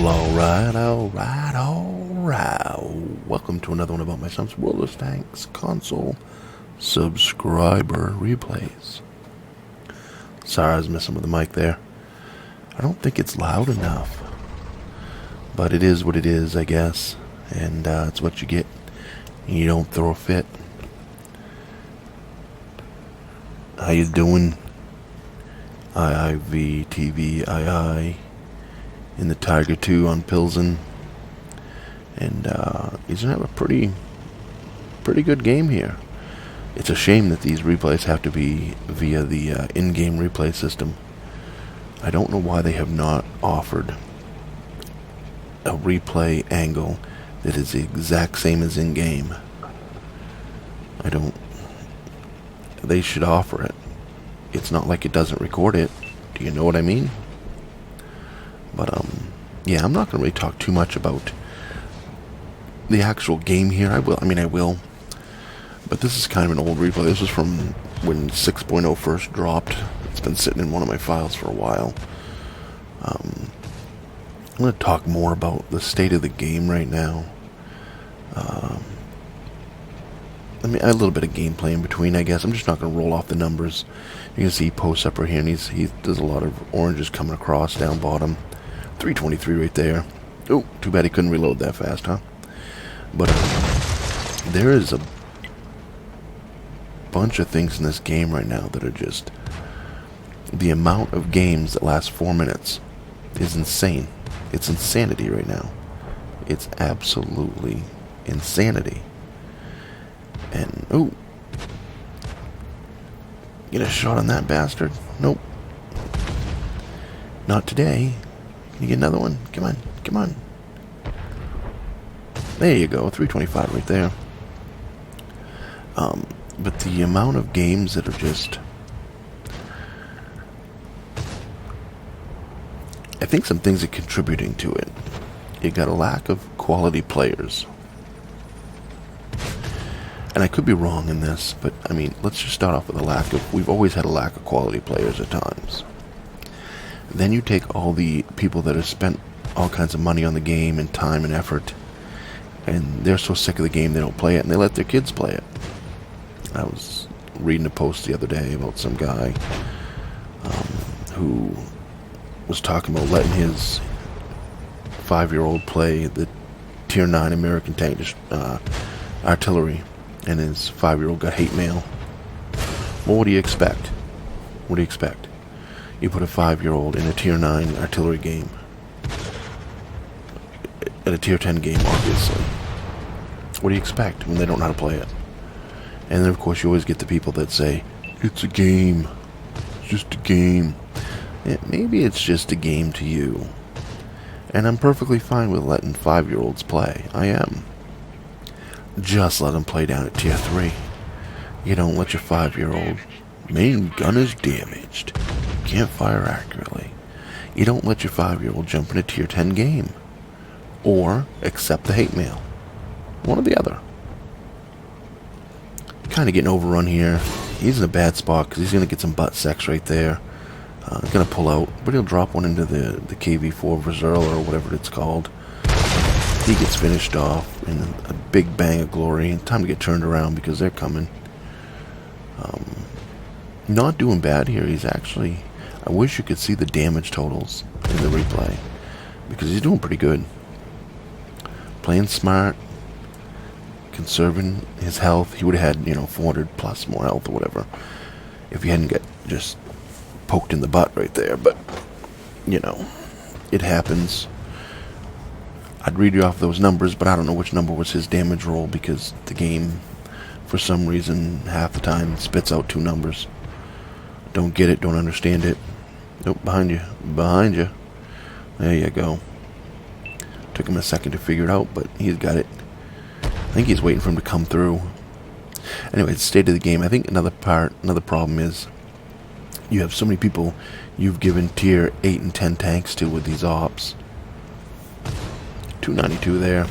alright. Welcome to another one about my son's Worlด์Thanks console subscriber replays. Sorry I was messing with the mic there. I don't think it's loud enough. But it is what it is, I guess. And it's what you get. You don't throw a fit. How you doing? 𝐈𝐈𝐯𝐓𝐈𝐈 in the Tiger 2 on Pilsen. And he's gonna have a pretty good game here. It's a shame that these replays have to be via the in-game replay system. I don't know why they have not offered a replay angle that is the exact same as in-game. They should offer it. It's not like it doesn't record it. Do you know what I mean? But, yeah, I'm not going to really talk too much about the actual game here. I will. But this is kind of an old replay. This was from when 6.0 first dropped. It's been sitting in one of my files for a while. I'm going to talk more about the state of the game right now. A little bit of gameplay in between, I guess. I'm just not going to roll off the numbers. You can see he posts up right here, and there's a lot of oranges coming across down bottom. 323 right there. Oh, too bad he couldn't reload that fast, huh? But there is a bunch of things in this game right now that are just... The amount of games that last 4 minutes is insane. It's insanity right now. It's absolutely insanity. And, oh, get a shot on that bastard. Nope. Not today. Can you get another one? Come on, come on. There you go, 325 right there. But the amount of games that are just... I think some things are contributing to it. You got a lack of quality players. And I could be wrong in this, but, let's just start off with a lack of... We've always had a lack of quality players at times. Then you take all the people that have spent all kinds of money on the game and time and effort, and they're so sick of the game they don't play it, and they let their kids play it. I was reading a post the other day about some guy who was talking about letting his 5-year-old play the Tier 9 American tank artillery, and his 5-year-old got hate mail. Well, what do you expect? What do you expect? You put a 5-year-old in a Tier 9 artillery game. At a Tier 10 game, obviously. What do you expect when they don't know how to play it? And then, of course, you always get the people that say, it's a game. It's just a game. Yeah, maybe it's just a game to you. And I'm perfectly fine with letting 5-year-olds play. I am. Just let them play down at Tier 3. You don't let your 5-year-old... Main gun is damaged. Can't fire accurately. You don't let your 5-year-old jump in a Tier 10 game. Or accept the hate mail. One or the other. Kind of getting overrun here. He's in a bad spot because he's going to get some butt sex right there. He's going to pull out, but he'll drop one into the 𝐏𝐢𝐥𝐬𝐞𝐧 or whatever it's called. He gets finished off in a big bang of glory. Time to get turned around because they're coming. Not doing bad here. He's actually... I wish you could see the damage totals in the replay, because he's doing pretty good. Playing smart, conserving his health. He would have had, 400 plus more health or whatever if he hadn't got just poked in the butt right there. But, it happens. I'd read you off those numbers, but I don't know which number was his damage roll, because the game, for some reason, half the time spits out 2 numbers. Don't get it, don't understand it. Nope, behind you. Behind you. There you go. Took him a second to figure it out, but he's got it. I think he's waiting for him to come through. Anyway, the state of the game. I think another problem is you have so many people you've given Tier 8 and 10 tanks to with these ops. 292 there.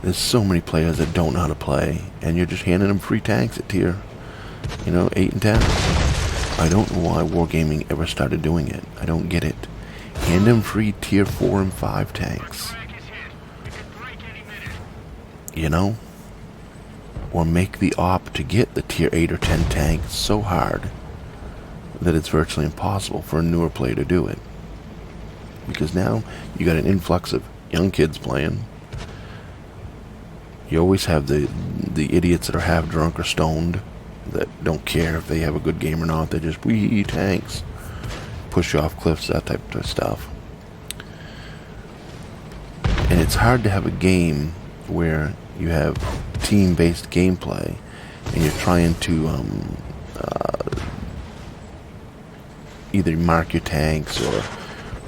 There's so many players that don't know how to play, and you're just handing them free tanks at Tier, 8 and 10. I don't know why Wargaming ever started doing it. I don't get it. hand him free tier 4 and 5 tanks. You know? Or make the op to get the tier 8 or 10 tank so hard that it's virtually impossible for a newer player to do it. Because now you got an influx of young kids playing. You always have the idiots that are half drunk or stoned that don't care if they have a good game or not. They just, wee tanks, push you off cliffs, that type of stuff. And it's hard to have a game where you have team-based gameplay and you're trying to either mark your tanks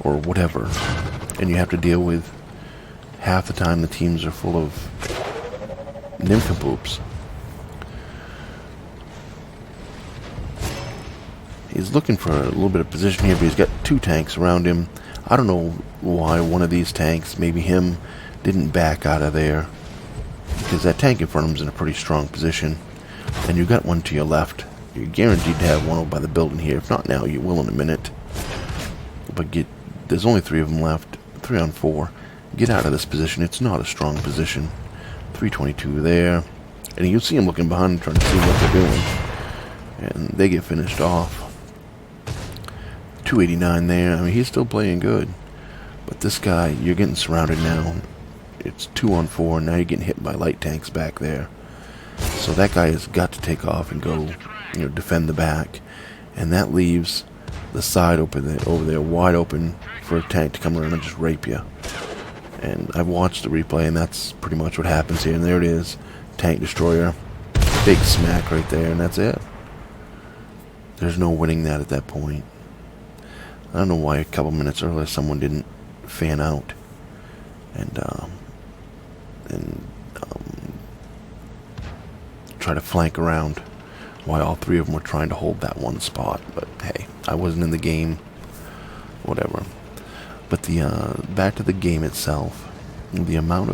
or whatever, and you have to deal with half the time the teams are full of nincompoops. He's looking for a little bit of position here, but he's got 2 tanks around him. I don't know why one of these tanks, maybe him, didn't back out of there, because that tank in front of him is in a pretty strong position, and you got one to your left. You're guaranteed to have one over by the building here. If not now, you will in a minute. But there's only 3 of them left. 3 on 4. Get out of this position. It's not a strong position. 322 there. And you see him looking behind him, trying to see what they're doing. And they get finished off. 289 there. I mean, he's still playing good. But this guy, you're getting surrounded now. It's 2 on 4. Now you're getting hit by light tanks back there. So that guy has got to take off and go, defend the back. And that leaves the side over there wide open for a tank to come around and just rape you. And I've watched the replay, and that's pretty much what happens here. And there it is. Tank destroyer. Big smack right there, and that's it. There's no winning that at that point. I don't know why a couple minutes earlier someone didn't fan out and try to flank around while all 3 of them were trying to hold that one spot. But hey, I wasn't in the game. Whatever. But back to the game itself, the amount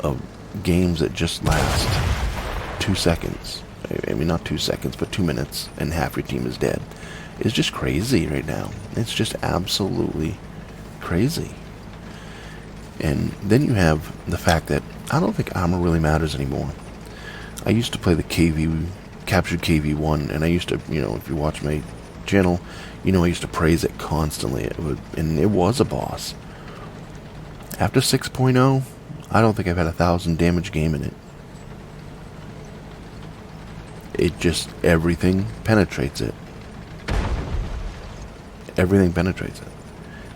of games that just last 2 seconds, I mean not 2 seconds, but 2 minutes, and half your team is dead, is just crazy right now. It's just absolutely crazy. And then you have the fact that I don't think armor really matters anymore. I used to play the captured KV1, and I used to, if you watch my channel, I used to praise it constantly. And it was a boss. After 6.0, I don't think I've had 1,000 damage game in it. It just, everything penetrates it. Everything penetrates it.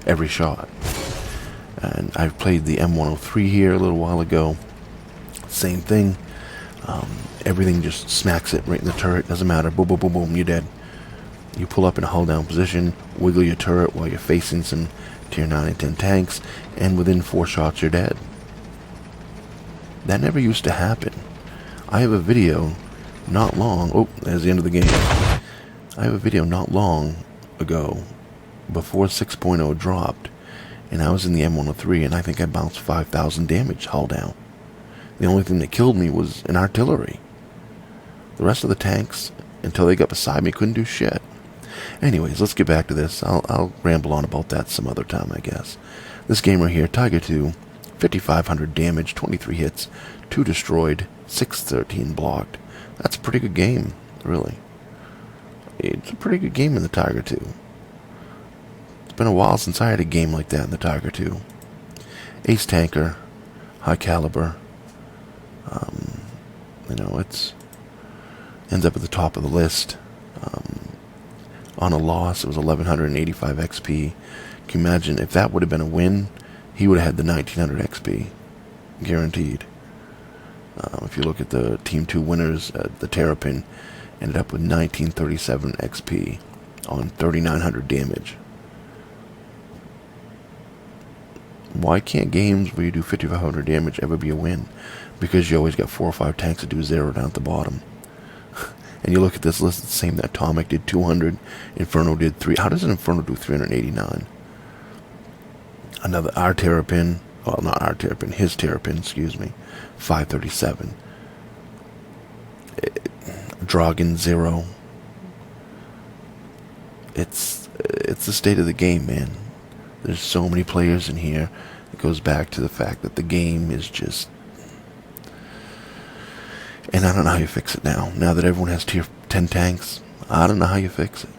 Every shot. And I've played the M103 here a little while ago. Same thing. Everything just smacks it right in the turret. Doesn't matter. Boom, boom, boom, boom. You're dead. You pull up in a hull down position, wiggle your turret while you're facing some tier 9 and 10 tanks, and within 4 shots you're dead. That never used to happen. I have a video not long... Oh, there's the end of the game. I have a video not long ago, before 6.0 dropped, and I was in the M103, and I think I bounced 5,000 damage hull down. The only thing that killed me was an artillery. The rest of the tanks, until they got beside me, couldn't do shit. Anyways, let's get back to this. I'll ramble on about that some other time, I guess. This game right here, Tiger 2, 5,500 damage, 23 hits, 2 destroyed, 613 blocked. That's a pretty good game, really. It's a pretty good game in the Tiger 2. It's been a while since I had a game like that in the Tiger 2. Ace tanker, high caliber. It's ends up at the top of the list. On a loss, it was 1,185 XP. Can you imagine if that would have been a win? He would have had the 1,900 XP, guaranteed. If you look at the Team 2 winners, the Terrapin ended up with 1937 XP on 3,900 damage. Why can't games where you do 5,500 damage ever be a win? Because you always got 4 or 5 tanks that do 0 down at the bottom. And you look at this list, it's the same. That Atomic did 200, Inferno did 3. How does an Inferno do 389? Another our Terrapin, well, not our Terrapin, his Terrapin, excuse me, 537. Dragon 0. It's it's the state of the game, man. There's so many players in here. It goes back to the fact that the game is just... And I don't know how you fix it now. Now that everyone has tier 10 tanks, I don't know how you fix it.